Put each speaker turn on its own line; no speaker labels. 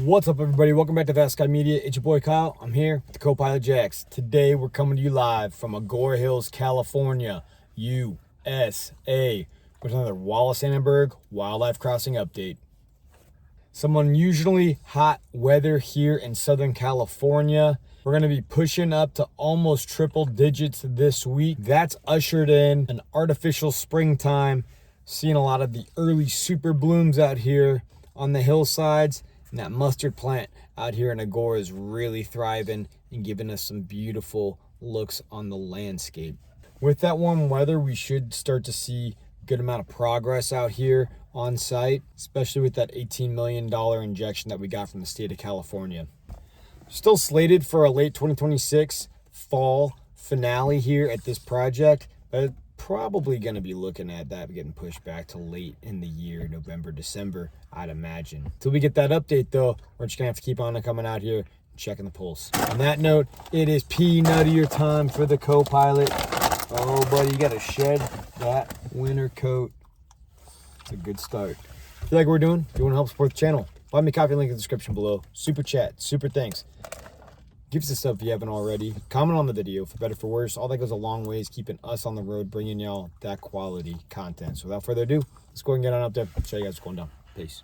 What's up, everybody? Welcome back to Fast Sky Media. It's your boy Kyle. I'm here with the co-pilot Jax. Today we're coming to you live from Agora Hills, California, USA, with another Wallis Annenberg wildlife crossing update. Some unusually hot weather here in Southern California. We're going to be pushing up to almost triple digits this week. That's ushered in an artificial springtime. Seeing a lot of the early super blooms out here on the hillsides. And that mustard plant out here in Agora is really thriving and giving us some beautiful looks on the landscape. With that warm weather, we should start to see a good amount of progress out here on site, especially with that $18 million injection that we got from the state of California. Still slated for a late 2026 fall finale here at this project, but probably going to be looking at that getting pushed back to late in the year, November, December, I'd imagine. Till we get that update, though, we're just going to have to keep on coming out here and checking the pulse. On that note, it is peanuttier time for the co-pilot. Oh, buddy, you got to shed that winter coat. It's a good start. If you like what we're doing, if you want to help support the channel, buy me a coffee, link in the description below. Super chat, super thanks. Give us a sub if you haven't already. Comment on the video, for better for worse. All that goes a long ways, keeping us on the road, bringing y'all that quality content. So without further ado, let's go ahead and get on up there. Show you guys what's going down. Peace.